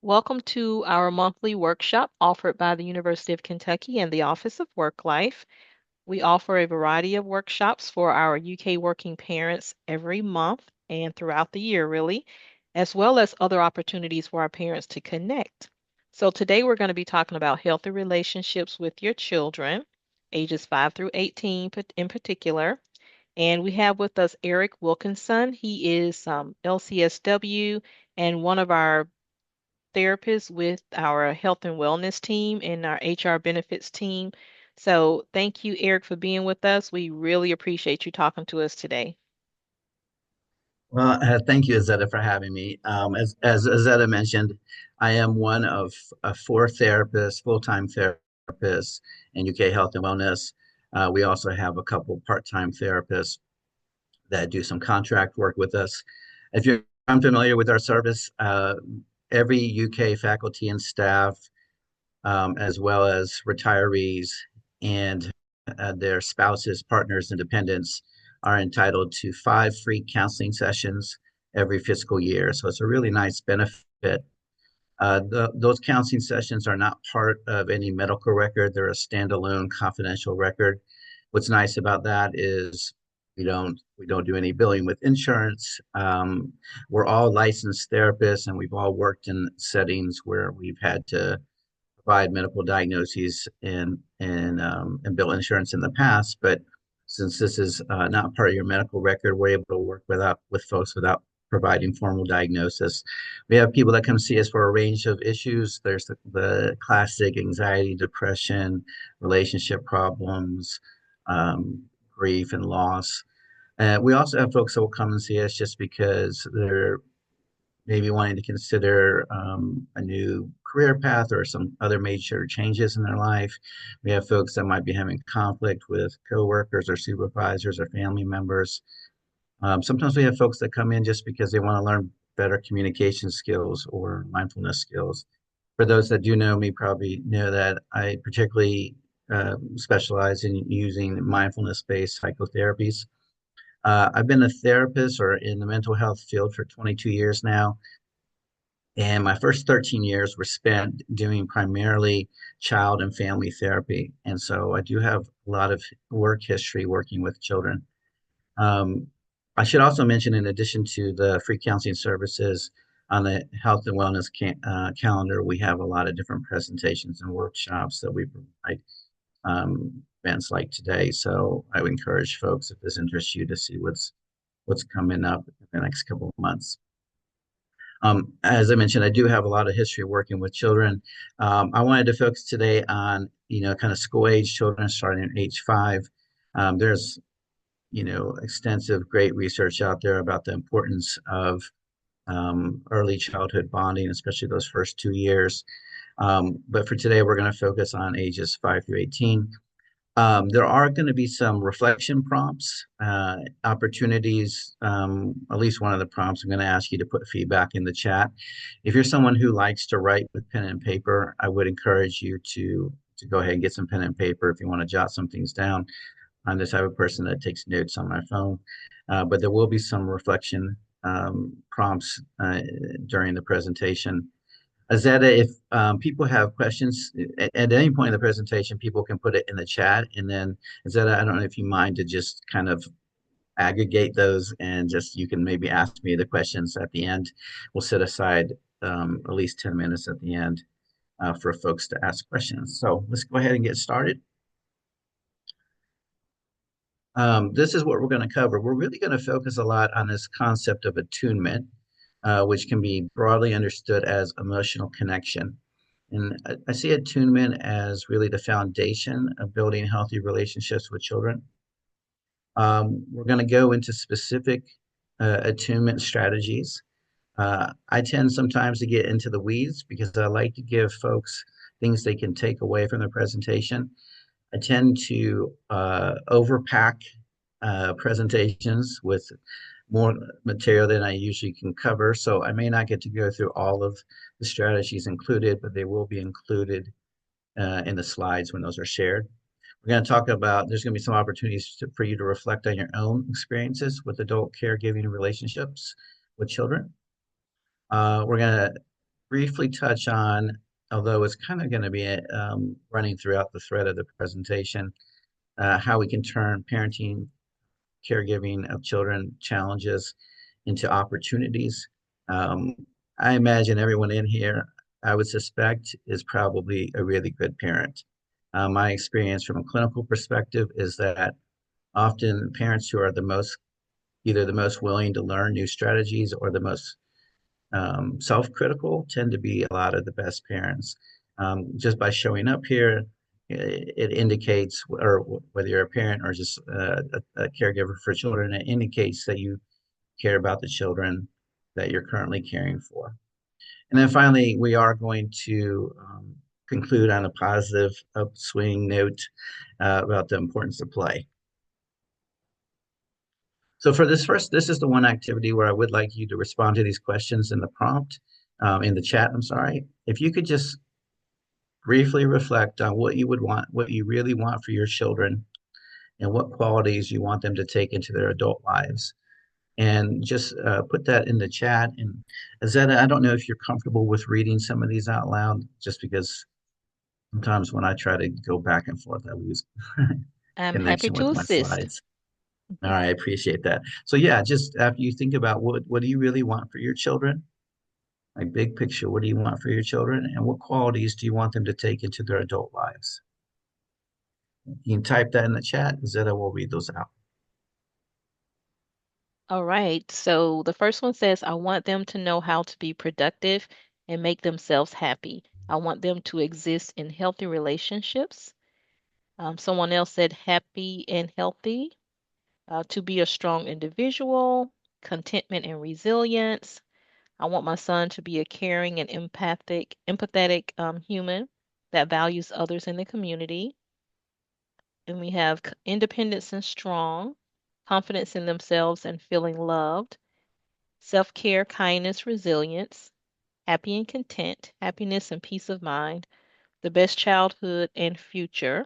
Welcome to our monthly workshop offered by the University of Kentucky and the Office of Work Life. We offer a variety of workshops for our UK working parents every month and throughout the year, really, as well as other opportunities for our parents to connect. So today we're going to be talking about healthy relationships with your children, ages 5 through 18 in particular. And we have with us Eric Wilkinson. He is LCSW and one of our therapist with our health and wellness team and our HR benefits team. So thank you, Eric, for being with us. We really appreciate you talking to us today. Well, thank you, Azetta, for having me. As Azetta mentioned, I am one of four therapists, full-time therapists in UK Health and Wellness. We also have a couple part-time therapists that do some contract work with us. If you're unfamiliar with our service, every UK faculty and staff, as well as retirees and their spouses, partners, and dependents are entitled to 5 free counseling sessions every fiscal year. So it's a really nice benefit. Those counseling sessions are not part of any medical record. They're a standalone confidential record. What's nice about that is we don't do any billing with insurance. We're all licensed therapists, and we've all worked in settings where we've had to provide medical diagnoses and bill insurance in the past. But since this is not part of your medical record, we're able to work with folks without providing formal diagnosis. We have people that come see us for a range of issues. There's the classic anxiety, depression, relationship problems, grief and loss. We also have folks that will come and see us just because they're maybe wanting to consider a new career path or some other major changes in their life. We have folks that might be having conflict with coworkers or supervisors or family members. Sometimes we have folks that come in just because they want to learn better communication skills or mindfulness skills. For those that do know me, probably know that I particularly specialize in using mindfulness-based psychotherapies. I've been a therapist or in the mental health field for 22 years now. And my first 13 years were spent doing primarily child and family therapy. And so I do have a lot of work history working with children. Um, I should also mention, in addition to the free counseling services on the health and wellness calendar, we have a lot of different presentations and workshops that we provide, events like today. So I would encourage folks, if this interests you, to see what's coming up in the next couple of months. As I mentioned, I do have a lot of history working with children. I wanted to focus today on, kind of school age children starting at age 5. There's, extensive, great research out there about the importance of early childhood bonding, especially those first 2 years. But for today, we're going to focus on ages 5 through 18. There are going to be some reflection prompts, opportunities. At least one of the prompts, I'm going to ask you to put feedback in the chat. If you're someone who likes to write with pen and paper, I would encourage you to go ahead and get some pen and paper if you want to jot some things down. I'm the type of person that takes notes on my phone, but there will be some reflection prompts during the presentation. Azetta, if people have questions at any point in the presentation, people can put it in the chat. And then, Azetta, I don't know if you mind to just kind of aggregate those and just you can maybe ask me the questions at the end. We'll set aside at least 10 minutes at the end for folks to ask questions. So let's go ahead and get started. This is what we're going to cover. We're really going to focus a lot on this concept of attunement, which can be broadly understood as emotional connection. And I see attunement as really the foundation of building healthy relationships with children. We're going to go into specific attunement strategies. I tend sometimes to get into the weeds because I like to give folks things they can take away from the presentation. I tend to overpack presentations with more material than I usually can cover. So I may not get to go through all of the strategies included, but they will be included in the slides when those are shared. We're going to talk about, there's going to be some opportunities for you to reflect on your own experiences with adult caregiving relationships with children. We're going to briefly touch on, although it's kind of going to be running throughout the thread of the presentation, how we can turn parenting, caregiving of children challenges into opportunities. Um, I imagine everyone in here, I would suspect, is probably a really good parent. My experience from a clinical perspective is that often parents who are the most, either the most willing to learn new strategies or the most self-critical tend to be a lot of the best parents. Just by showing up here, it indicates, or whether you're a parent or just a caregiver for children, it indicates that you care about the children that you're currently caring for. And then finally, we are going to conclude on a positive upswing note about the importance of play. So for this first, this is the one activity where I would like you to respond to these questions in the prompt, in the chat, I'm sorry. If you could just briefly reflect on what you would want, what you really want for your children, and what qualities you want them to take into their adult lives. And just put that in the chat. And Azetta, I don't know if you're comfortable with reading some of these out loud, just because sometimes when I try to go back and forth, I lose I'm happy connection to with my assist. slides. All right, I appreciate that. So yeah, just after you think about what do you really want for your children? Like big picture, what do you want for your children? And what qualities do you want them to take into their adult lives? You can type that in the chat. Zeta will read those out. All right. So the first one says, I want them to know how to be productive and make themselves happy. I want them to exist in healthy relationships. Someone else said, happy and healthy, to be a strong individual, contentment and resilience. I want my son to be a caring and empathetic human that values others in the community. And we have independence and strong, confidence in themselves and feeling loved, self care, kindness, resilience, happy and content, happiness and peace of mind, the best childhood and future.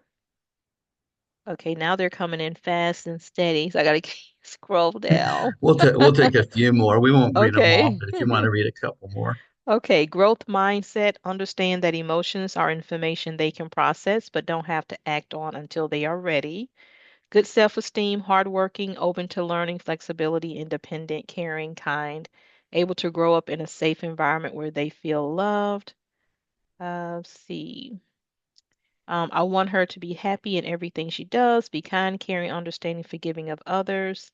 Okay, now they're coming in fast and steady, so I gotta scroll down. We'll take a few more. We won't read them all, Okay. but if you want to read a couple more. Okay, growth mindset. Understand that emotions are information they can process, but don't have to act on until they are ready. Good self-esteem, hardworking, open to learning, flexibility, independent, caring, kind, able to grow up in a safe environment where they feel loved. Let's see. I want her to be happy in everything she does, be kind, caring, understanding, forgiving of others.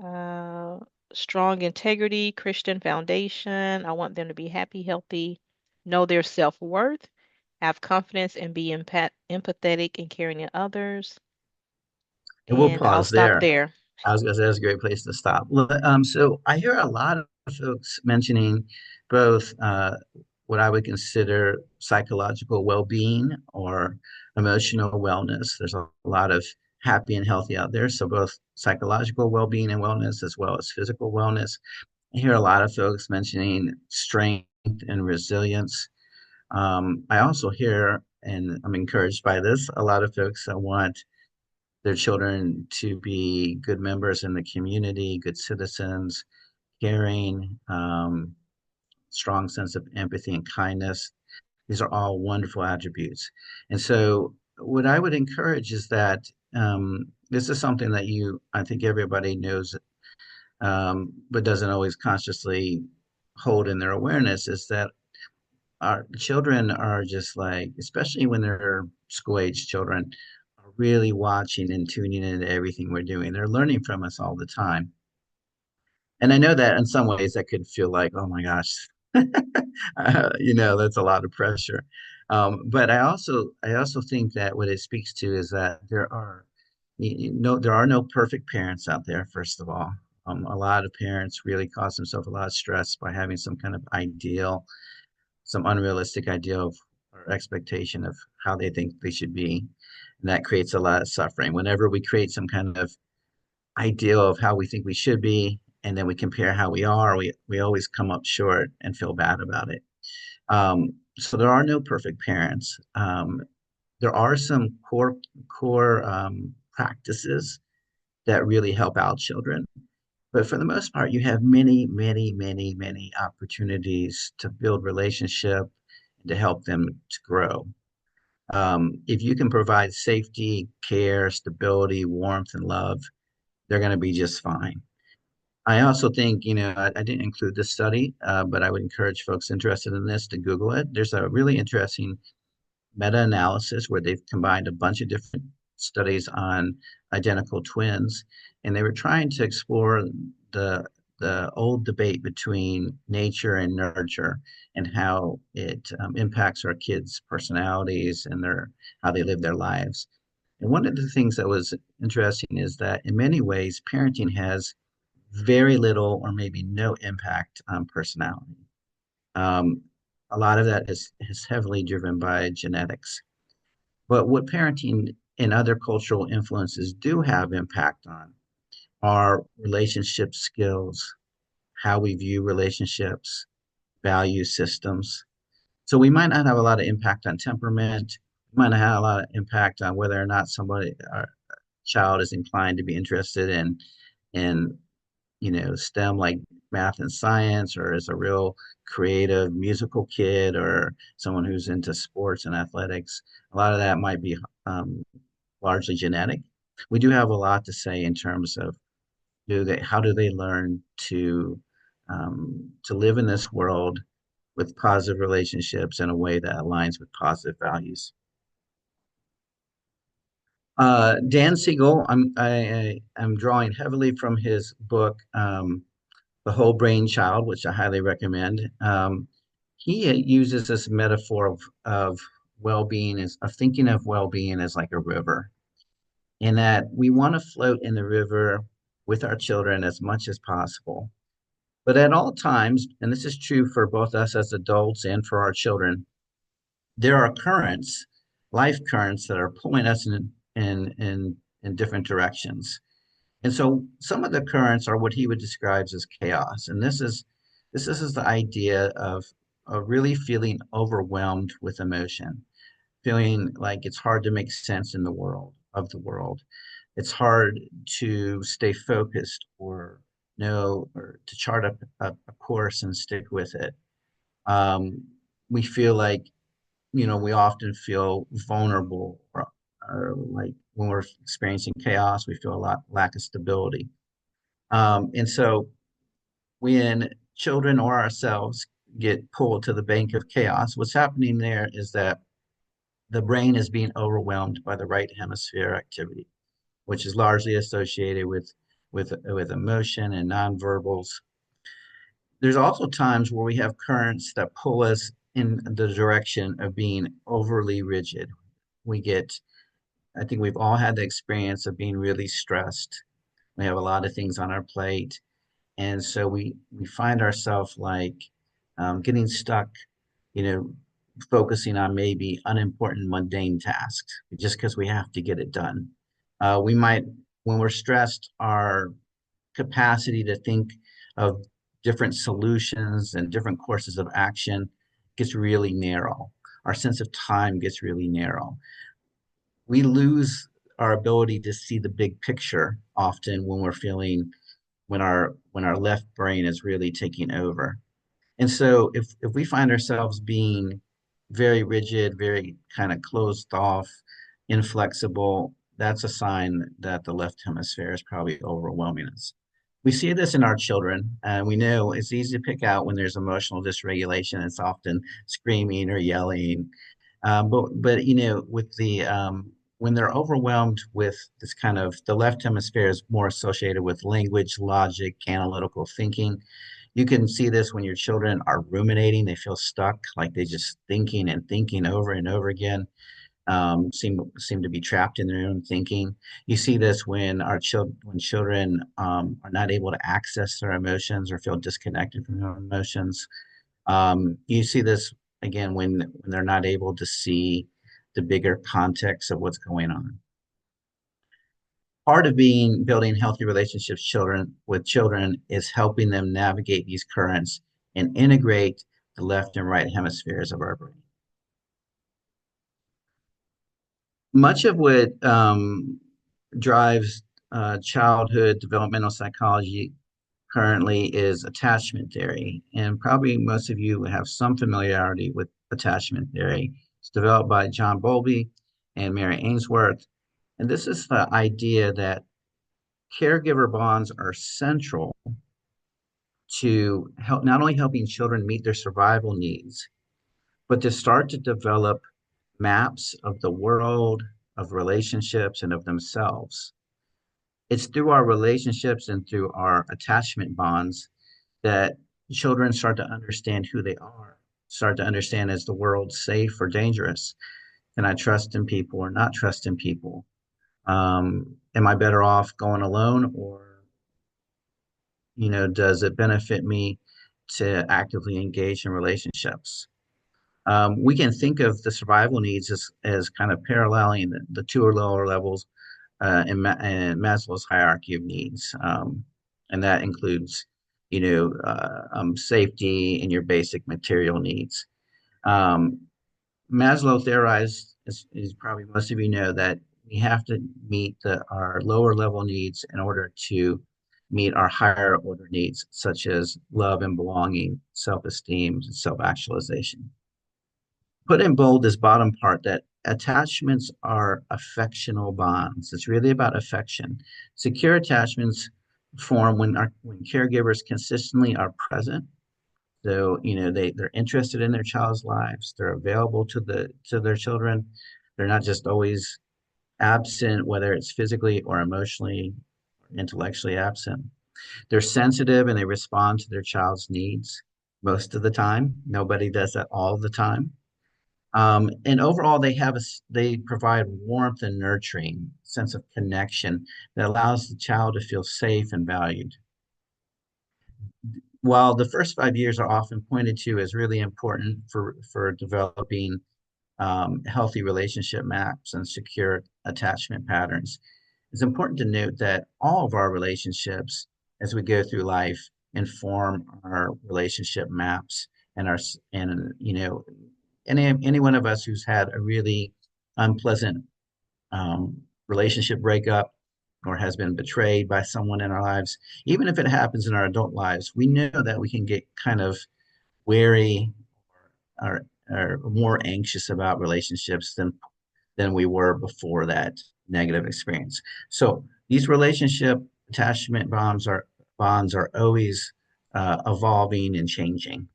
Uh, Strong integrity, Christian foundation. I want them to be happy, healthy, know their self-worth, have confidence, and be empathetic and caring in others. And we'll And I'll pause stop there. there. I was going to say that's a great place to stop. So I hear a lot of folks mentioning both what I would consider psychological well-being or emotional wellness. There's a lot of happy and healthy out there. So both psychological well-being and wellness, as well as physical wellness. I hear a lot of folks mentioning strength and resilience. I also hear, and I'm encouraged by this, a lot of folks that want their children to be good members in the community, good citizens, caring, strong sense of empathy and kindness. These are all wonderful attributes. And so, what I would encourage is that this is something that I think everybody knows, but doesn't always consciously hold in their awareness is that our children are just like, especially when they're school age children, are really watching and tuning into everything we're doing. They're learning from us all the time. And I know that in some ways that could feel like, oh my gosh, that's a lot of pressure. But I also think that what it speaks to is that there are no perfect parents out there, first of all. A lot of parents really cause themselves a lot of stress by having some kind of ideal, some unrealistic ideal of or expectation of how they think they should be. And that creates a lot of suffering. Whenever we create some kind of ideal of how we think we should be, and then we compare how we are, we always come up short and feel bad about it. So there are no perfect parents. There are some core practices that really help out children. But for the most part, you have many, many, many, many opportunities to build relationship and to help them to grow. If you can provide safety, care, stability, warmth, and love, they're going to be just fine. I also think, I didn't include this study, but I would encourage folks interested in this to Google it. There's a really interesting meta-analysis where they've combined a bunch of different studies on identical twins, and they were trying to explore the the old debate between nature and nurture and how it impacts our kids' personalities and their how they live their lives. And one of the things that was interesting is that in many ways, parenting has very little or maybe no impact on personality. Um, a lot of that is heavily driven by genetics. But what parenting and other cultural influences do have impact on are relationship skills, how we view relationships, value systems. So we might not have a lot of impact on temperament. We might not have a lot of impact on whether or not our child is inclined to be interested in STEM like math and science, or is a real creative musical kid, or someone who's into sports and athletics. A lot of that might be um, largely genetic. We do have a lot to say in terms of how do they learn to live in this world with positive relationships in a way that aligns with positive values. Dan Siegel, I'm drawing heavily from his book, The Whole Brain Child, which I highly recommend. He uses this metaphor of well-being as of thinking of well-being as like a river, in that we want to float in the river with our children as much as possible. But at all times, and this is true for both us as adults and for our children, there are currents, life currents that are pulling us in different directions. And so some of the currents are what he would describe as chaos. And this is the idea of really feeling overwhelmed with emotion, feeling like it's hard to make sense in the world of the world. It's hard to stay focused or know or to chart a course and stick with it. Um, we feel like, we often feel vulnerable, or like when we're experiencing chaos, we feel a lot lack of stability. And so when children or ourselves get pulled to the bank of chaos, what's happening there is that the brain is being overwhelmed by the right hemisphere activity, which is largely associated with emotion and nonverbals. There's also times where we have currents that pull us in the direction of being overly rigid. We get, I think we've all had the experience of being really stressed. We have a lot of things on our plate, and so we find ourselves like getting stuck, you know, focusing on maybe unimportant mundane tasks just because we have to get it done. We might, when we're stressed, our capacity to think of different solutions and different courses of action gets really narrow. Our sense of time gets really narrow. We lose our ability to see the big picture often when we're feeling when our left brain is really taking over. And so if we find ourselves being very rigid, very kind of closed off, inflexible, that's a sign that the left hemisphere is probably overwhelming us. We see this in our children, and we know it's easy to pick out when there's emotional dysregulation. It's often screaming or yelling. But with the when they're overwhelmed with this kind of the left hemisphere is more associated with language, logic, analytical thinking. You can see this when your children are ruminating, they feel stuck, like they just thinking and thinking over and over again, seem to be trapped in their own thinking. You see this when children are not able to access their emotions or feel disconnected from their emotions. You see this again when they're not able to see the bigger context of what's going on. Part of being building healthy relationships children is helping them navigate these currents and integrate the left and right hemispheres of our brain. Much of what drives childhood developmental psychology currently is attachment theory. And probably most of you have some familiarity with attachment theory. It's developed by John Bowlby and Mary Ainsworth. And this is the idea that caregiver bonds are central to help not only helping children meet their survival needs, but to start to develop maps of the world, of relationships, and of themselves. It's through our relationships and through our attachment bonds that children start to understand who they are, start to understand, is the world safe or dangerous? Can I trust in people or not trust in people? Am I better off going alone, or does it benefit me to actively engage in relationships? We can think of the survival needs as kind of paralleling the two or lower levels in Maslow's hierarchy of needs. And that includes, safety and your basic material needs. Um, Maslow theorized, as probably most of you know, that we have to meet our lower level needs in order to meet our higher order needs, such as love and belonging, self-esteem, and self-actualization. Put in bold this bottom part, that attachments are affectional bonds. It's really about affection. Secure attachments form when caregivers consistently are present. So, they're interested in their child's lives. They're available to their children. They're not just always absent, whether it's physically or emotionally or intellectually absent. They're sensitive and they respond to their child's needs most of the time. Nobody does that all the time. And overall, they provide warmth and nurturing sense of connection that allows the child to feel safe and valued. While the first 5 years are often pointed to as really important for developing healthy relationship maps and secure attachment patterns, it's important to note that all of our relationships as we go through life inform our relationship maps and any one of us who's had a really unpleasant relationship breakup or has been betrayed by someone in our lives, even if it happens in our adult lives, we know that we can get kind of wary or, or more anxious about relationships than we were before that negative experience. So these relationship attachment bonds are always evolving and changing.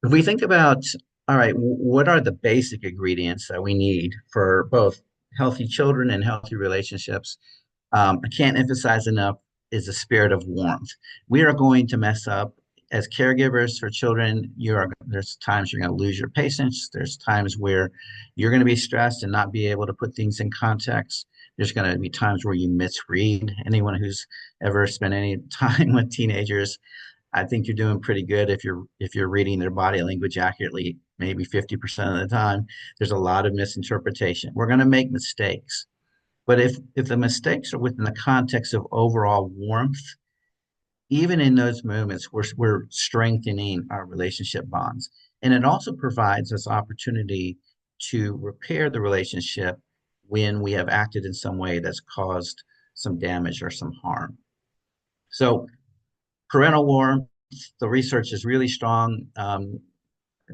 If we think about, all right, what are the basic ingredients that we need for both healthy children and healthy relationships? I can't emphasize enough is the spirit of warmth. We are going to mess up as caregivers for children. There's times you're going to lose your patience. There's times where you're going to be stressed and not be able to put things in context. There's going to be times where you misread. Anyone who's ever spent any time with teenagers, I think you're doing pretty good if you're reading their body language accurately, maybe 50% of the time. There's a lot of misinterpretation. We're going to make mistakes. But if the mistakes are within the context of overall warmth, even in those moments, we're strengthening our relationship bonds. And it also provides us opportunity to repair the relationship when we have acted in some way that's caused some damage or some harm. So parental warmth, the research is really strong.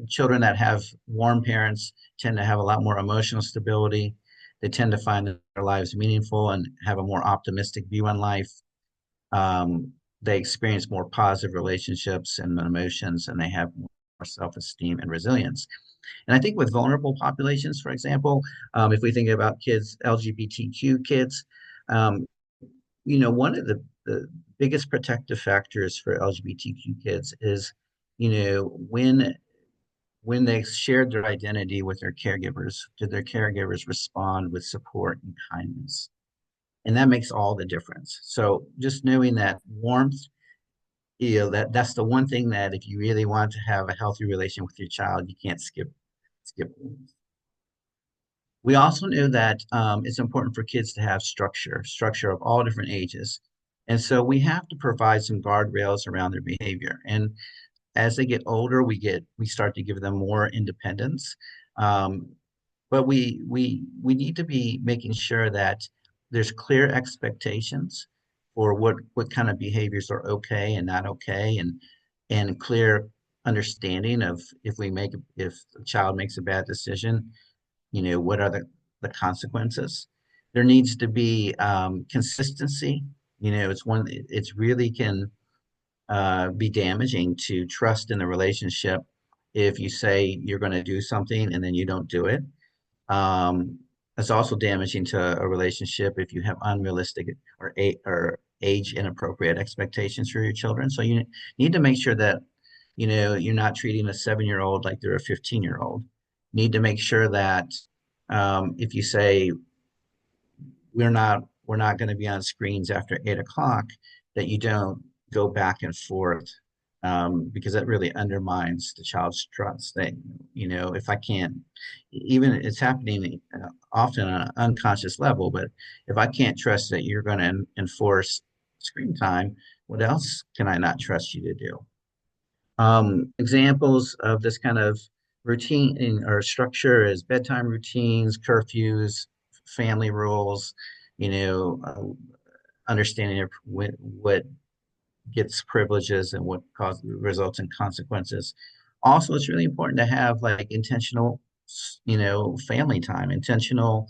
Children that have warm parents tend to have a lot more emotional stability. They tend to find their lives meaningful and have a more optimistic view on life. They experience more positive relationships and emotions, and they have more self-esteem and resilience. And I think with vulnerable populations, for example, if we think about kids, LGBTQ kids, um, one of the biggest protective factors for LGBTQ kids is, when they shared their identity with their caregivers, did their caregivers respond with support and kindness? And that makes all the difference. So just knowing that warmth, that's the one thing that if you really want to have a healthy relation with your child, you can't skip. We also knew that it's important for kids to have structure of all different ages. And so we have to provide some guardrails around their behavior. And as they get older, we start to give them more independence. Um, but we need to be making sure that there's clear expectations or what kind of behaviors are okay and not okay, and clear understanding of if the child makes a bad decision, what are the consequences. There needs to be consistency. It's really can be damaging to trust in the relationship if you say you're going to do something and then you don't do it. um, it's also damaging to a relationship if you have unrealistic or age inappropriate expectations for your children. So you need to make sure that you're not treating a 7-year old like they're a 15-year old. Need to make sure that if you say we're not going to be on screens after 8 o'clock, that you don't go back and forth, because that really undermines the child's trust. That if I can't, even it's happening often on an unconscious level, but if I can't trust that you're going to enforce screen time, what else can I not trust you to do? Examples of this kind of routine or structure is bedtime routines, curfews, family rules, you know, understanding of what gets privileges and what results in consequences. Also, it's really important to have like intentional, family time, intentional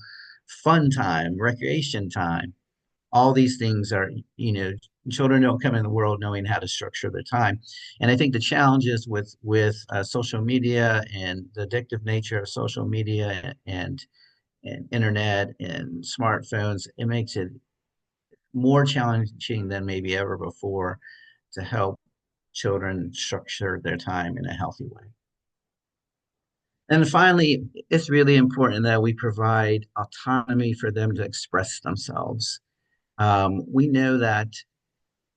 fun time, recreation time. All these things are, children don't come in the world knowing how to structure their time. And I think the challenges with social media and the addictive nature of social media and internet and smartphones, it makes it more challenging than maybe ever before to help children structure their time in a healthy way. And finally, it's really important that we provide autonomy for them to express themselves. We know that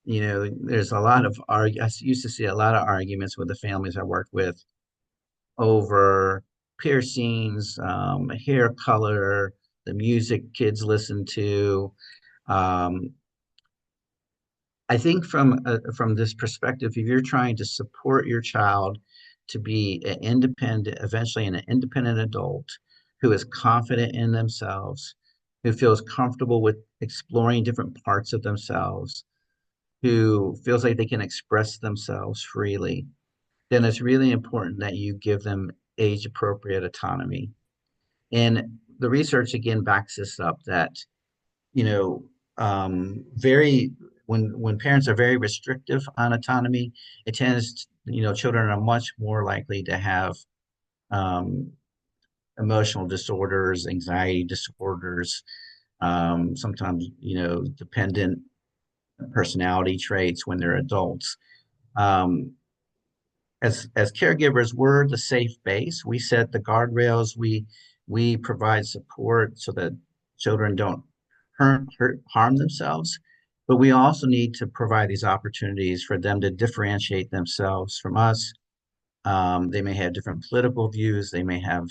there's a lot of I used to see a lot of arguments with the families I worked with over piercings, hair color, the music kids listen to. Um, I think from this perspective, if you're trying to support your child to be an independent, eventually an independent adult who is confident in themselves, who feels comfortable with exploring different parts of themselves, who feels like they can express themselves freely, then it's really important that you give them age appropriate autonomy. And the research again backs this up that, you know, very when parents are very restrictive on autonomy, it tends children are much more likely to have um, emotional disorders, anxiety disorders, sometimes dependent personality traits when they're adults. Um, as caregivers, we're the safe base. We set the guardrails. We provide support so that children don't harm themselves. But we also need to provide these opportunities for them to differentiate themselves from us. They may have different political views. They may have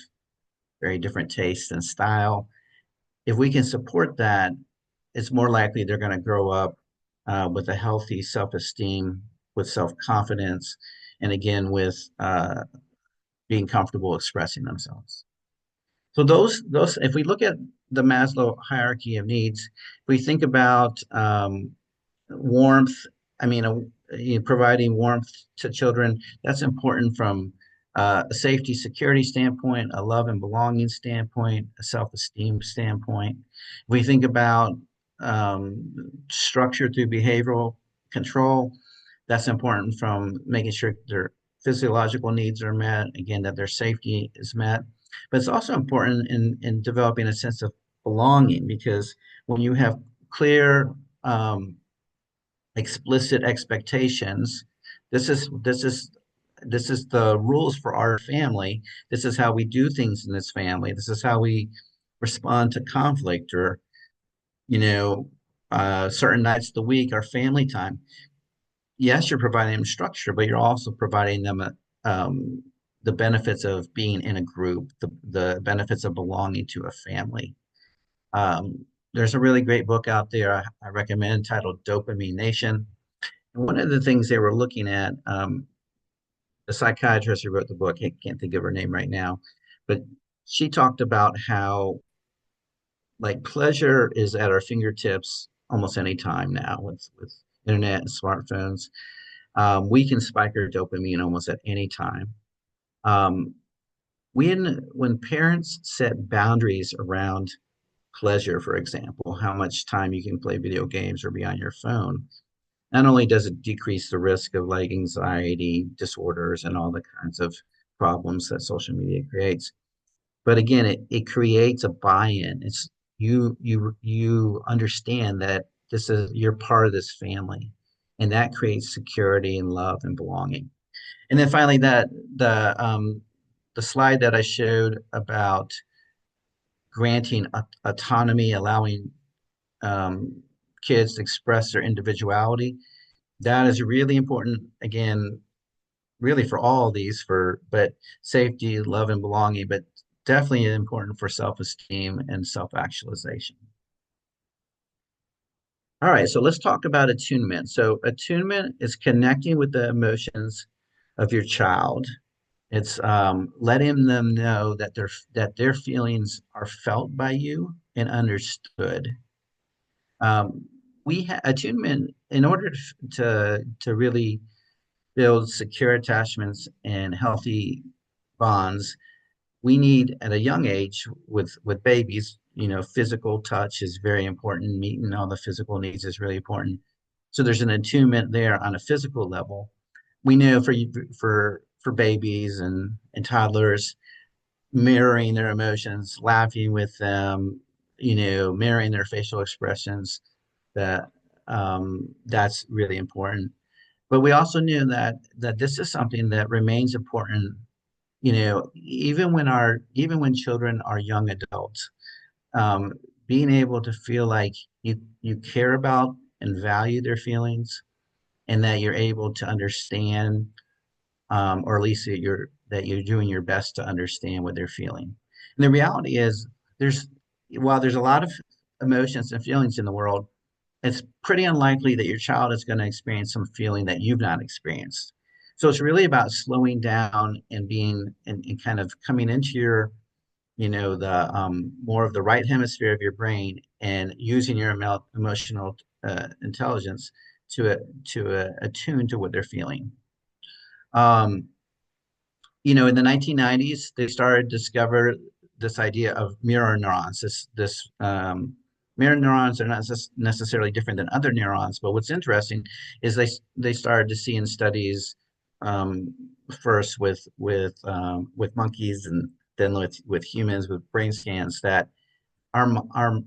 very different tastes and style. If we can support that, it's more likely they're going to grow up with a healthy self-esteem, with self-confidence, and again with being comfortable expressing themselves. So those if we look at the Maslow hierarchy of needs, if we think about warmth, I mean, providing warmth to children, that's important from a safety security standpoint, a love and belonging standpoint, a self-esteem standpoint. We think about structure through behavioral control. That's important from making sure their physiological needs are met, again, that their safety is met. But it's also important in developing a sense of belonging, because when you have clear, explicit expectations, this is this is this is the rules for our family. This is how we do things in this family. This is how we respond to conflict, or you know certain nights of the week are family time. Yes, you're providing them structure, but you're also providing them the benefits of being in a group, the benefits of belonging to a family. There's a really great book out there I recommend titled Dopamine Nation. And one of the things they were looking at, the psychiatrist who wrote the book, I can't think of her name right now, but she talked about how like pleasure is at our fingertips almost any time now with internet and smartphones. We can spike our dopamine almost at any time. Um, when parents set boundaries around pleasure, for example, how much time you can play video games or be on your phone, not only does it decrease the risk of like anxiety disorders and all the kinds of problems that social media creates, but again, it creates a buy-in. It's you understand that this is you're part of this family, and that creates security and love and belonging. And then finally, that the slide that I showed about granting autonomy, allowing um, kids to express their individuality, that is really important. Again, really for all of these, for but safety, love, and belonging, but definitely important for self-esteem and self-actualization. All right, so let's talk about attunement. So attunement is connecting with the emotions of your child. It's letting them know that their feelings are felt by you and understood. Attunement in order to really build secure attachments and healthy bonds. We need at a young age with babies, physical touch is very important. Meeting all the physical needs is really important. So there's an attunement there on a physical level. We know for babies and toddlers, mirroring their emotions, laughing with them, mirroring their facial expressions, that that's really important. But we also knew that this is something that remains important, even when children are young adults, um, being able to feel like you care about and value their feelings, and that you're able to understand, or at least that you're doing your best to understand what they're feeling. And the reality is, there's while there's a lot of emotions and feelings in the world, it's pretty unlikely that your child is going to experience some feeling that you've not experienced. So it's really about slowing down and being and kind of coming into your, the more of the right hemisphere of your brain and using your emotional intelligence to attune to what they're feeling. Um, in the 1990s, they started to discover this idea of mirror neurons. This mirror neurons are not necessarily different than other neurons, but what's interesting is they started to see in studies, um, first with monkeys and then with humans with brain scans, that our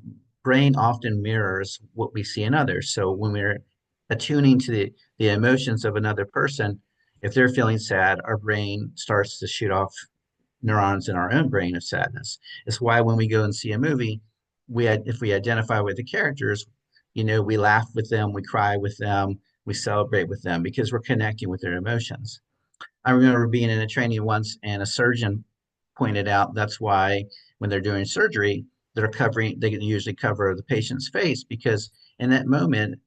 brain often mirrors what we see in others. So when we're attuning to the emotions of another person, if they're feeling sad, our brain starts to shoot off neurons in our own brain of sadness. It's why when we go and see a movie, if we identify with the characters, we laugh with them, we cry with them, we celebrate with them because we're connecting with their emotions. I remember being in a training once, and a surgeon pointed out that's why when they're doing surgery, they can usually cover the patient's face, because in that moment,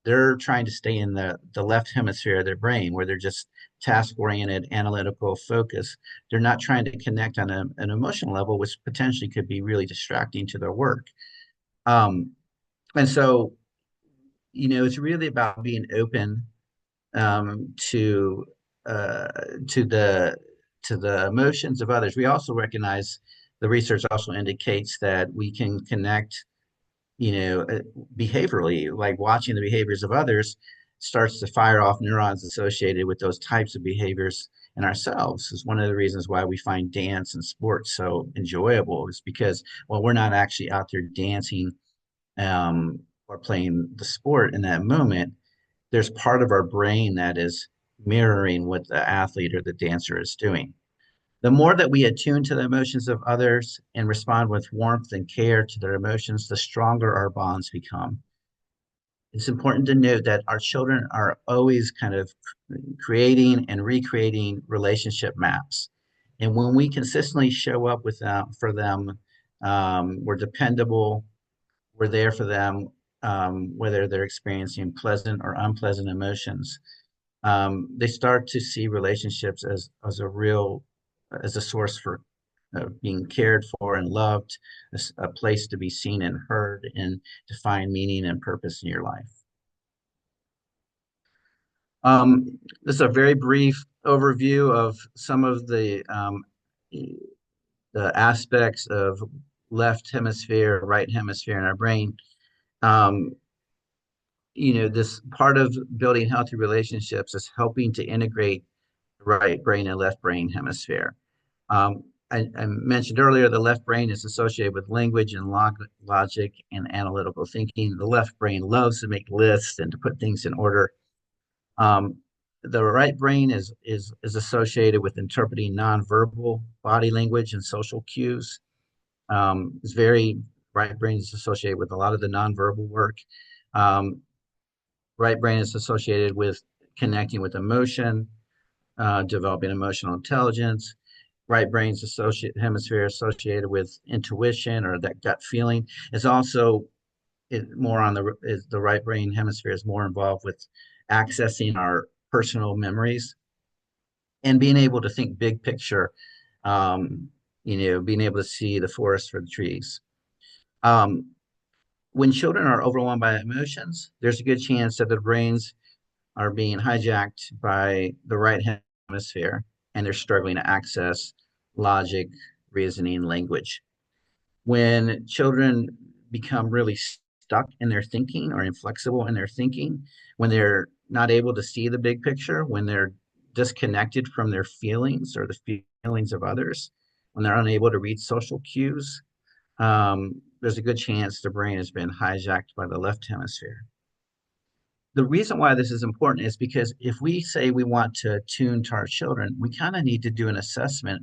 they're trying to stay in the left hemisphere of their brain where they're just task oriented, analytical focus. They're not trying to connect on an emotional level, which potentially could be really distracting to their work. Um, and so, it's really about being open, to uh, to the to the emotions of others. We also recognize the research also indicates that we can connect, behaviorally, like watching the behaviors of others starts to fire off neurons associated with those types of behaviors in ourselves. Is one of the reasons why we find dance and sports so enjoyable, is because, well, we're not actually out there dancing, or playing the sport in that moment. There's part of our brain that is mirroring what the athlete or the dancer is doing. The more that we attune to the emotions of others and respond with warmth and care to their emotions, the stronger our bonds become. It's important to note that our children are always kind of creating and recreating relationship maps. And when we consistently show up with them for them, we're dependable, we're there for them, whether they're experiencing pleasant or unpleasant emotions. They start to see relationships as a source for being cared for and loved, a place to be seen and heard, and to find meaning and purpose in your life. This is a very brief overview of some of the aspects of left hemisphere, right hemisphere in our brain. Um, this part of building healthy relationships is helping to integrate the right brain and left brain hemisphere. Um, I mentioned earlier the left brain is associated with language and logic and analytical thinking. The left brain loves to make lists and to put things in order. Um, the right brain is associated with interpreting nonverbal body language and social cues. It's very right brain is associated with a lot of the nonverbal work. Um, right brain is associated with connecting with emotion, developing emotional intelligence. Right brain's hemisphere associated with intuition or that gut feeling. It's also more on the right brain hemisphere is more involved with accessing our personal memories and being able to think big picture. Um, being able to see the forest for the trees. Um, when children are overwhelmed by emotions, there's a good chance that their brains are being hijacked by the right hemisphere and they're struggling to access logic, reasoning, language. When children become really stuck in their thinking or inflexible in their thinking, when they're not able to see the big picture, when they're disconnected from their feelings or the feelings of others, when they're unable to read social cues, there's a good chance the brain has been hijacked by the left hemisphere. The reason why this is important is because if we say we want to tune to our children, we kind of need to do an assessment.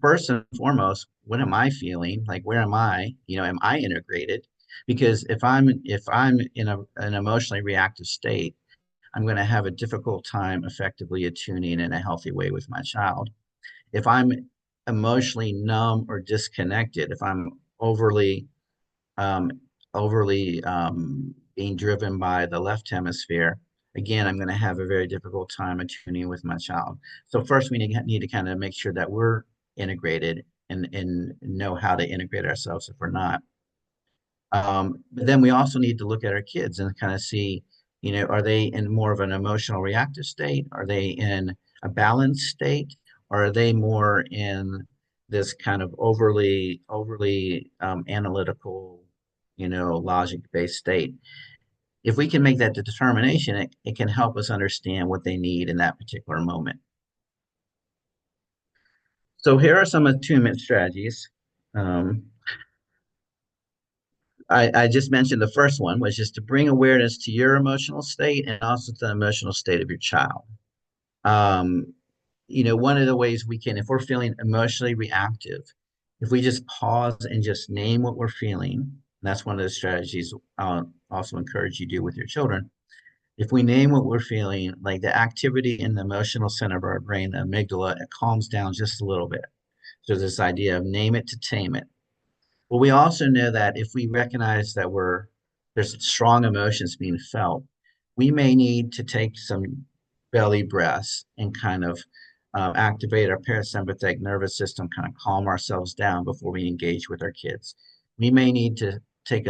First and foremost, what am I feeling? Like, where am I? Am I integrated? Because if I'm in an emotionally reactive state, I'm going to have a difficult time effectively attuning in a healthy way with my child. If I'm emotionally numb or disconnected, if I'm um, overly being driven by the left hemisphere, again, I'm going to have a very difficult time attuning with my child. So first, we need to kind of make sure that we're integrated and know how to integrate ourselves if we're not. But then we also need to look at our kids and kind of see, are they in more of an emotional reactive state? Are they in a balanced state? Or are they more in this kind of overly analytical, logic-based state? If we can make that determination, it can help us understand what they need in that particular moment. So here are some attunement strategies. Um, I just mentioned the first one, which is to bring awareness to your emotional state and also to the emotional state of your child. Um, one of the ways we can, if we're feeling emotionally reactive, if we just pause and just name what we're feeling, and that's one of the strategies I'll also encourage you to do with your children. If we name what we're feeling, like the activity in the emotional center of our brain, the amygdala, it calms down just a little bit. So this idea of name it to tame it. Well, we also know that if we recognize that there's strong emotions being felt, we may need to take some belly breaths and kind of activate our parasympathetic nervous system, kind of calm ourselves down before we engage with our kids. We may need to take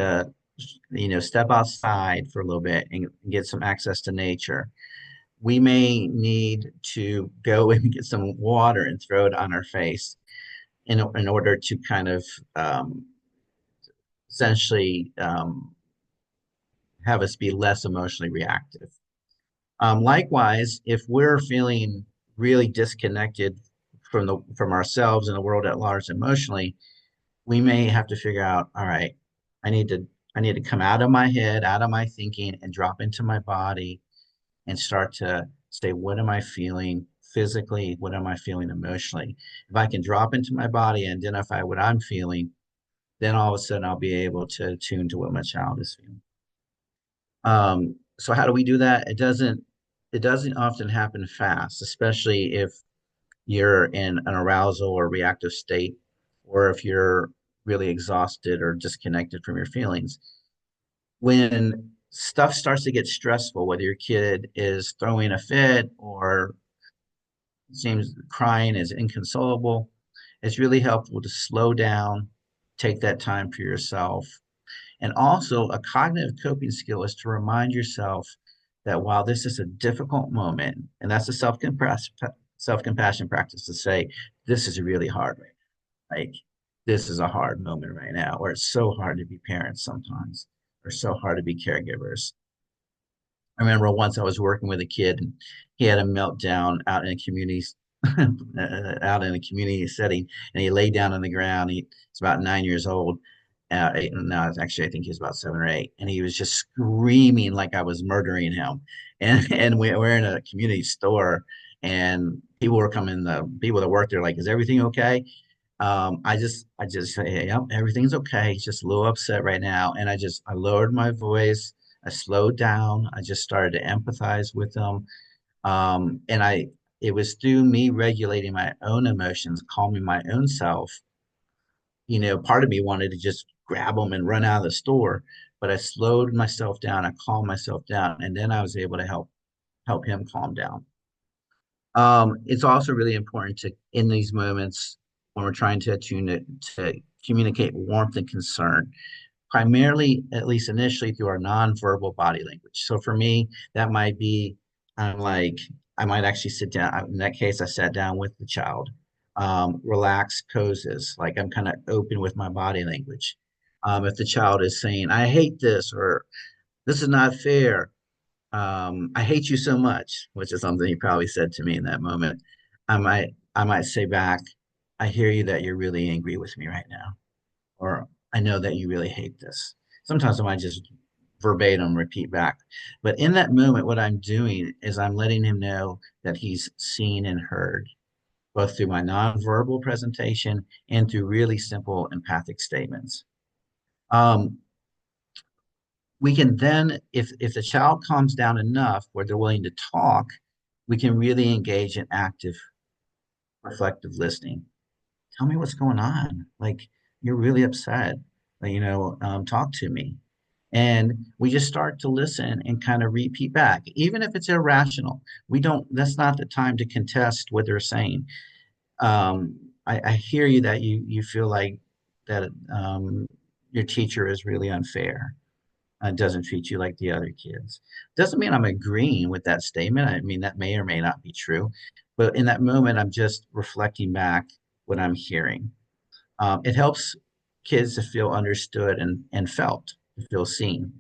step outside for a little bit and get some access to nature. We may need to go and get some water and throw it on our face in order to kind of essentially have us be less emotionally reactive. Likewise, if we're feeling really disconnected from ourselves and the world at large emotionally, we may have to figure out, all right, I need to I need to come out of my head, out of my thinking, and drop into my body and start to say, what am I feeling physically? What am I feeling emotionally? If I can drop into my body and identify what I'm feeling, then all of a sudden I'll be able to tune to what my child is feeling. So how do we do that? It doesn't often happen fast, especially if you're in an arousal or reactive state, or if you're really exhausted or disconnected from your feelings. When stuff starts to get stressful, whether your kid is throwing a fit or seems crying is inconsolable, It's really helpful to slow down, take that time for yourself. And also, a cognitive coping skill is to remind yourself that while this is a difficult moment, and that's a self-compassion practice to say, this is really hard right now. Like, this is a hard moment right now, or it's so hard to be parents sometimes, or so hard to be caregivers. I remember once I was working with a kid and he had a meltdown out in a community out in a community setting, and he laid down on the ground. He's about 9 years old. No, actually, I think he was about 7 or 8, and he was just screaming like I was murdering him. And we're in a community store, and people were coming. The people that work there, like, is everything okay? I just say, hey, yep, everything's okay. He's just a little upset right now. And I lowered my voice. I slowed down. I just started to empathize with him. It was through me regulating my own emotions, calming my own self. Part of me wanted to just grab him and run out of the store, but I slowed myself down. I calmed myself down, and then I was able to help him calm down. It's also really important to, in these moments when we're trying to attune it, to communicate warmth and concern, primarily, at least initially, through our nonverbal body language. So for me, that might be, I'm like, I might actually sit down. In that case, I sat down with the child, relaxed poses, like I'm kind of open with my body language. If the child is saying, I hate this, or this is not fair, I hate you so much, which is something he probably said to me in that moment. I might say back, I hear you that you're really angry with me right now, or I know that you really hate this. Sometimes I might just verbatim repeat back. But in that moment, what I'm doing is I'm letting him know that he's seen and heard, both through my nonverbal presentation and through really simple empathic statements. Um, we can then, if the child calms down enough where they're willing to talk, we can really engage in active, reflective listening. Tell me what's going on. Like, you're really upset. Talk to me. And we just start to listen and kind of repeat back, even if it's irrational. We don't, that's not the time to contest what they're saying. I hear you that you feel like that your teacher is really unfair, doesn't treat you like the other kids. Doesn't mean I'm agreeing with that statement. I mean, that may or may not be true. But in that moment, I'm just reflecting back what I'm hearing. It helps kids to feel understood and felt, to feel seen.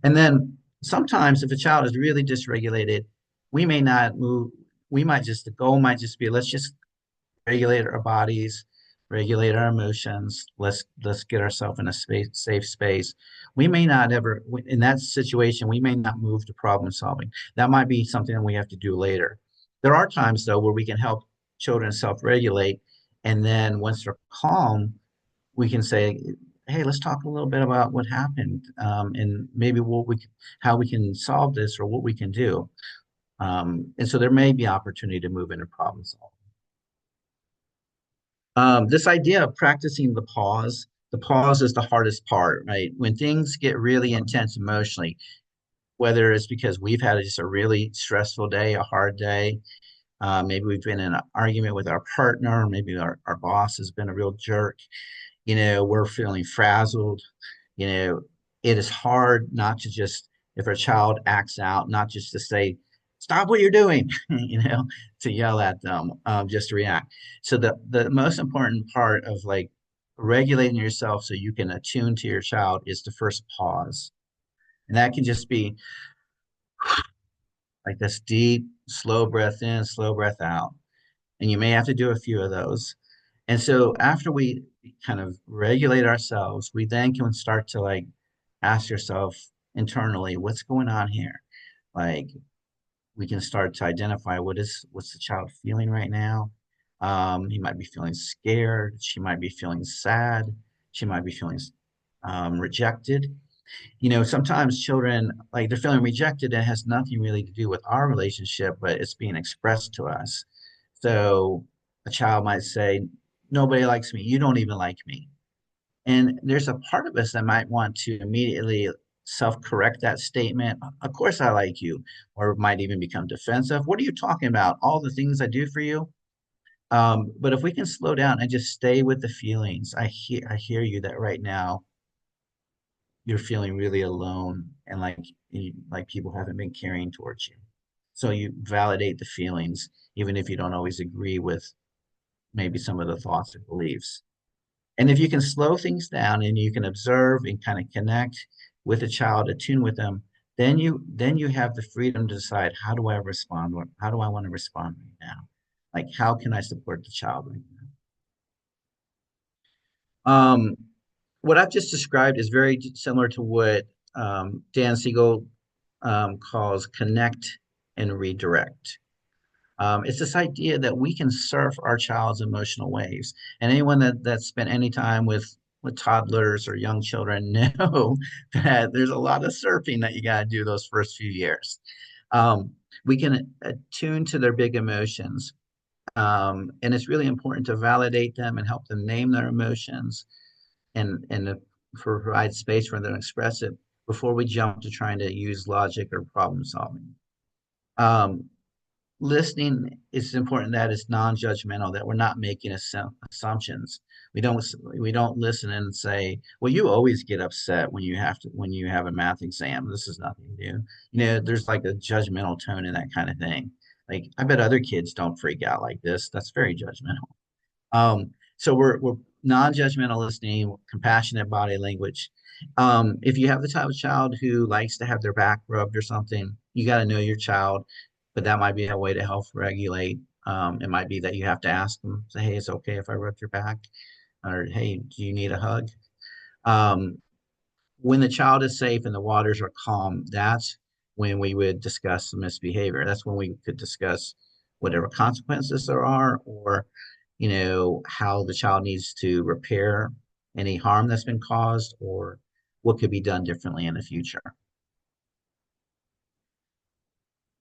And then sometimes if a child is really dysregulated, we may not move. The goal might just be, let's just regulate our bodies, regulate our emotions. Let's get ourselves in a safe space. We may not ever, in that situation, we may not move to problem solving. That might be something that we have to do later. There are times though where we can help children self-regulate, and then once they're calm, we can say, "Hey, let's talk a little bit about what happened, and maybe how we can solve this, or what we can do." And so there may be opportunity to move into problem solving. This idea of practicing the pause is the hardest part, right? When things get really intense emotionally, whether it's because we've had just a really stressful day, a hard day, maybe we've been in an argument with our partner, maybe our boss has been a real jerk, we're feeling frazzled, you know, it is hard not to just, if a child acts out, not just to say, stop what you're doing, to yell at them, just to react. So the most important part of like regulating yourself so you can attune to your child is to first pause. And that can just be like this deep, slow breath in, slow breath out. And you may have to do a few of those. And so after we kind of regulate ourselves, we then can start to like ask yourself internally, what's going on here? Like, we can start to identify what's the child feeling right now. He might be feeling scared. She might be feeling sad. She might be feeling rejected. Sometimes children, like, they're feeling rejected and it has nothing really to do with our relationship, but it's being expressed to us. So a child might say, nobody likes me. You don't even like me. And there's a part of us that might want to immediately self-correct that statement. Of course I like you, or might even become defensive. What are you talking about? All the things I do for you? But if we can slow down and just stay with the feelings, I hear you that right now you're feeling really alone and like people haven't been caring towards you. So you validate the feelings, even if you don't always agree with maybe some of the thoughts or beliefs. And if you can slow things down and you can observe and kind of connect with a child, attune with them, then you have the freedom to decide how do I respond? How do I want to respond right now? Like how can I support the child right now? What I've just described is very similar to what Dan Siegel calls connect and redirect. It's this idea that we can surf our child's emotional waves. And anyone that spent any time with toddlers or young children know that there's a lot of surfing that you got to do those first few years. Um, we can attune to their big emotions. And it's really important to validate them and help them name their emotions and provide space for them to express it before we jump to trying to use logic or problem solving. Um, Listening is important that it's non-judgmental, that we're not making assumptions. We don't listen and say, well, you always get upset when you have a math exam. This is nothing new. There's like a judgmental tone in that kind of thing. Like I bet other kids don't freak out like this. That's very judgmental. So we're non-judgmental listening, compassionate body language. If you have the type of child who likes to have their back rubbed or something, you got to know your child, but that might be a way to help regulate. It might be that you have to ask them, say, hey, it's okay if I rub your back, or hey, do you need a hug? Um, when the child is safe and the waters are calm, that's when we would discuss the misbehavior. That's when we could discuss whatever consequences there are, or how the child needs to repair any harm that's been caused, or what could be done differently in the future.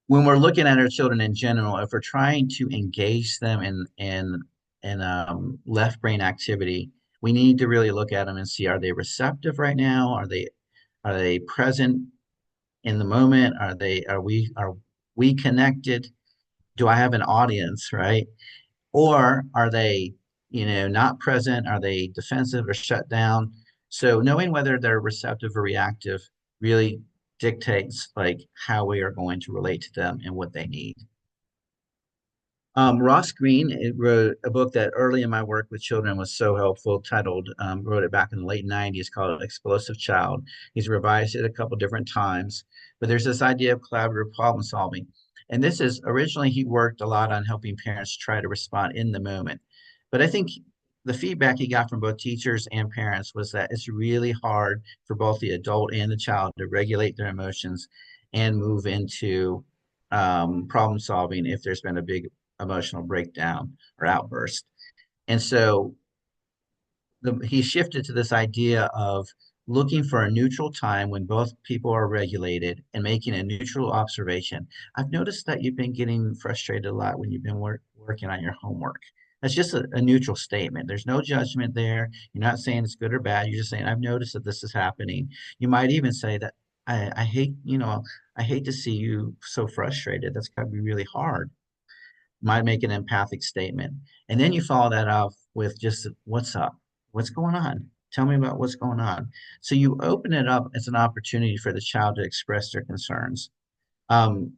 When we're looking at our children in general, if we're trying to engage them in left brain activity, we need to really look at them and see, are they receptive right now? Are they present in the moment? Are we connected? Do I have an audience, right? Or are they, not present? Are they defensive or shut down? So knowing whether they're receptive or reactive really dictates like how we are going to relate to them and what they need. Ross Greene wrote a book that early in my work with children was so helpful, titled, wrote it back in the late 90s, called Explosive Child. He's revised it a couple different times, but there's this idea of collaborative problem solving. And this is originally, he worked a lot on helping parents try to respond in the moment. But I think the feedback he got from both teachers and parents was that it's really hard for both the adult and the child to regulate their emotions and move into problem solving if there's been a big emotional breakdown or outburst. And so he shifted to this idea of looking for a neutral time when both people are regulated and making a neutral observation. I've noticed that you've been getting frustrated a lot when you've been working on your homework. That's just a neutral statement. There's no judgment there. You're not saying it's good or bad. You're just saying, I've noticed that this is happening. You might even say that I hate, I hate to see you so frustrated. That's got to be really hard. Might make an empathic statement. And then you follow that off with just what's up? What's going on? Tell me about what's going on. So you open it up as an opportunity for the child to express their concerns. Um,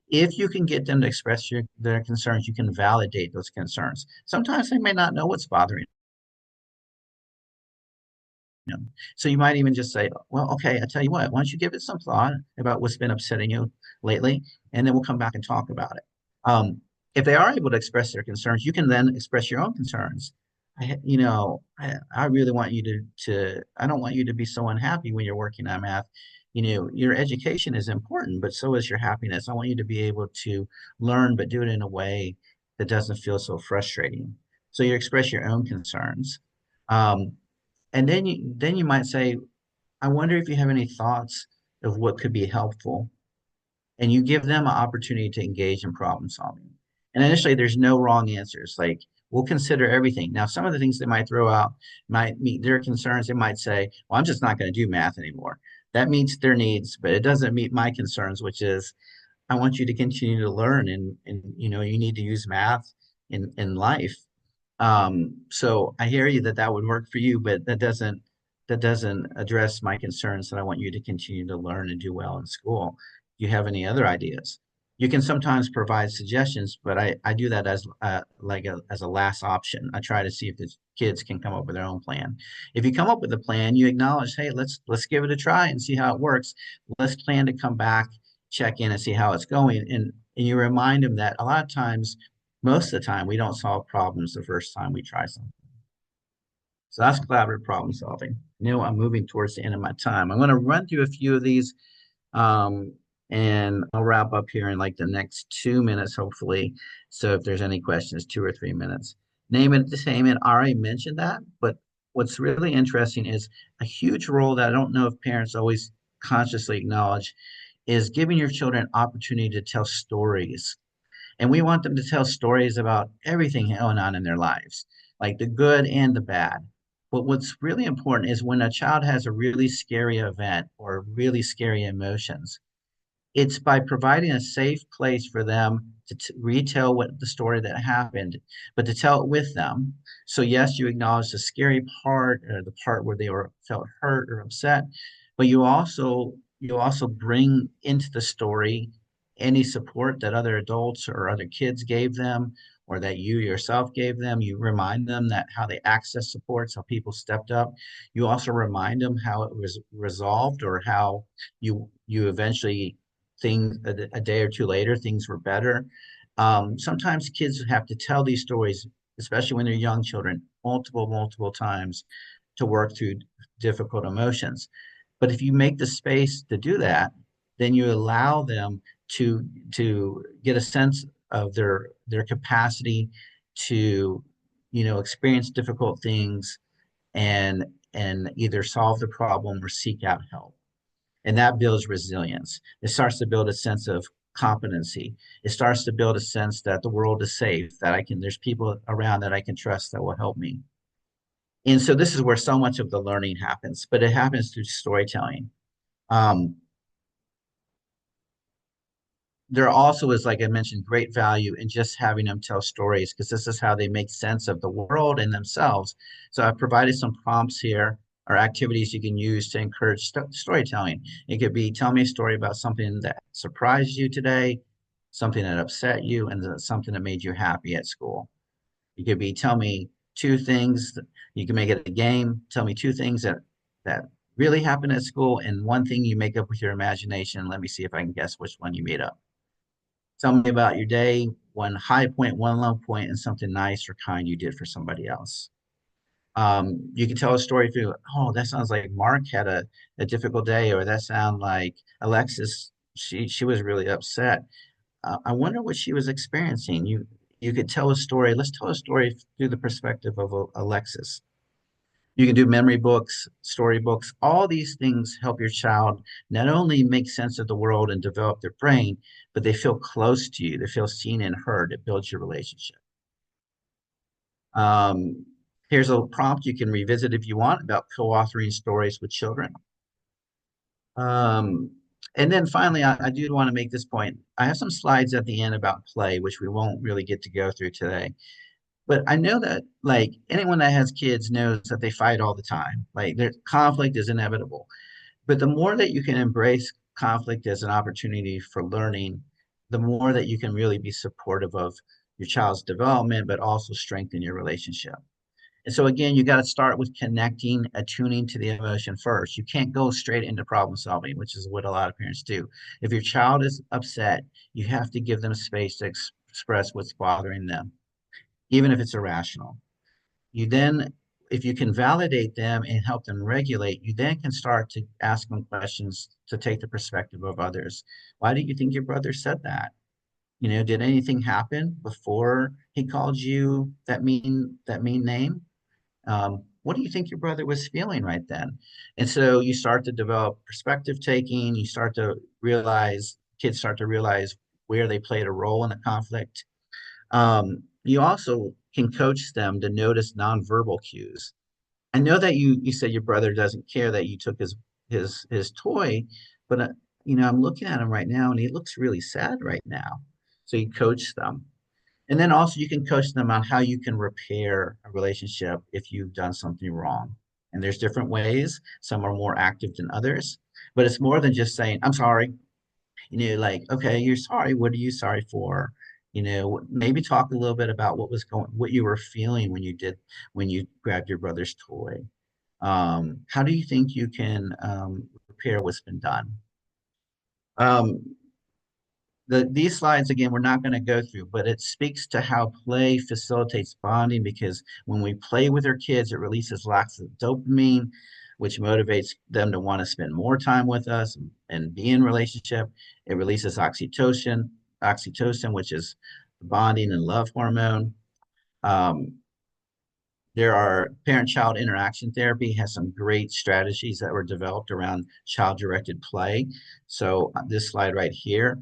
if you can get them to express their concerns, you can validate those concerns. Sometimes they may not know what's bothering them. So you might even just say, well, okay, I tell you what, why don't you give it some thought about what's been upsetting you lately, and then we'll come back and talk about it. If they are able to express their concerns, you can then express your own concerns. I really want you I don't want you to be so unhappy when you're working on math. Your education is important, but so is your happiness. I want you to be able to learn, but do it in a way that doesn't feel so frustrating. So you express your own concerns. Um, and then you might say, I wonder if you have any thoughts of what could be helpful, and you give them an opportunity to engage in problem solving. And initially, there's no wrong answers. Like, we'll consider everything. Now, some of the things they might throw out might meet their concerns. They might say, well, I'm just not going to do math anymore. That meets their needs, but it doesn't meet my concerns, which is I want you to continue to learn, and you need to use math in life. So I hear you that that would work for you, but that doesn't address my concerns that I want you to continue to learn and do well in school. Do you have any other ideas? You can sometimes provide suggestions, but I do that as as a last option. I try to see if the kids can come up with their own plan. If you come up with a plan, you acknowledge, hey, let's give it a try and see how it works. Let's plan to come back, check in, and see how it's going. And you remind them that a lot of times, most of the time, we don't solve problems the first time we try something. So that's collaborative problem solving. I'm moving towards the end of my time. I'm going to run through a few of these, um, and I'll wrap up here in like the next 2 minutes, hopefully. So if there's any questions, 2 or 3 minutes. Name and entertainment, I already mentioned that, but what's really interesting is a huge role that I don't know if parents always consciously acknowledge is giving your children opportunity to tell stories, and we want them to tell stories about everything going on in their lives, like the good and the bad. But what's really important is when a child has a really scary event or really scary emotions, it's by providing a safe place for them to retell what the story that happened, but to tell it with them. So yes, you acknowledge the scary part or the part where they were felt hurt or upset, but you also bring into the story any support that other adults or other kids gave them or that you yourself gave them. You remind them that how they access supports, how people stepped up. You also remind them how it was resolved or how you eventually things a day or two later, things were better. Sometimes kids have to tell these stories, especially when they're young children, multiple times to work through difficult emotions. But if you make the space to do that, then you allow them to get a sense of their capacity to, experience difficult things and and either solve the problem or seek out help, and that builds resilience. It starts to build a sense of competency. It starts to build a sense that the world is safe, that there's people around that I can trust that will help me. And so this is where so much of the learning happens, but it happens through storytelling. Um, there also is, like I mentioned, great value in just having them tell stories because this is how they make sense of the world and themselves. So I've provided some prompts here or activities you can use to encourage storytelling. It could be tell me a story about something that surprised you today, something that upset you, and something that made you happy at school. It could be tell me two things. You can make it a game. Tell me two things that really happened at school and one thing you make up with your imagination. Let me see if I can guess which one you made up. Tell me about your day, one high point, one low point, and something nice or kind you did for somebody else. You can tell a story through, oh, that sounds like Mark had a difficult day, or that sounds like Alexis, she was really upset. I wonder what she was experiencing. You could tell a story. Let's tell a story through the perspective of Alexis. You can do memory books, story books. All these things help your child not only make sense of the world and develop their brain, but they feel close to you. They feel seen and heard. It builds your relationship. Um, Here's a prompt you can revisit if you want about co-authoring stories with children. Um, and then finally, I do want to make this point. I have some slides at the end about play, which we won't really get to go through today. But I know that like anyone that has kids knows that they fight all the time. Like their conflict is inevitable. But the more that you can embrace conflict as an opportunity for learning, the more that you can really be supportive of your child's development, but also strengthen your relationship. And so again, you got to start with connecting, attuning to the emotion first. You can't go straight into problem solving, which is what a lot of parents do. If your child is upset, you have to give them space to express what's bothering them, even if it's irrational. You then, if you can validate them and help them regulate, you then can start to ask them questions to take the perspective of others. Why do you think your brother said that? Did anything happen before he called you that mean name? What do you think your brother was feeling right then? And so you start to develop perspective taking. You start to realize, kids start to realize where they played a role in the conflict. You also can coach them to notice nonverbal cues. I know that you said your brother doesn't care that you took his toy, but I'm looking at him right now and he looks really sad right now. So you coach them. And then also you can coach them on how you can repair a relationship if you've done something wrong. And there's different ways. Some are more active than others, but it's more than just saying, I'm sorry. Like, okay, you're sorry. What are you sorry for? Maybe talk a little bit about what you were feeling when you grabbed your brother's toy. How do you think you can repair what's been done? Um, these slides again we're not going to go through, but it speaks to how play facilitates bonding, because when we play with our kids it releases lots of dopamine, which motivates them to want to spend more time with us and be in relationship. It releases oxytocin, which is the bonding and love hormone. um, there are parent-child interaction therapy has some great strategies that were developed around child-directed play. So this slide right here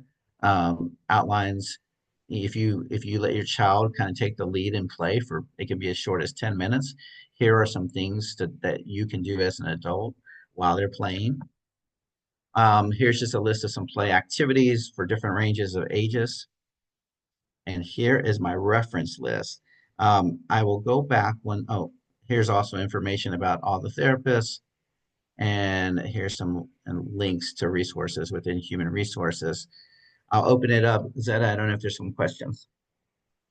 outlines if you let your child kind of take the lead and play for it can be as short as 10 minutes. Here are some things that you can do as an adult while they're playing. Here's just a list of some play activities for different ranges of ages. And here is my reference list. I will go back here's also information about all the therapists, and here's some links to resources within human resources. I'll open it up. Zeta, I don't know if there's some questions.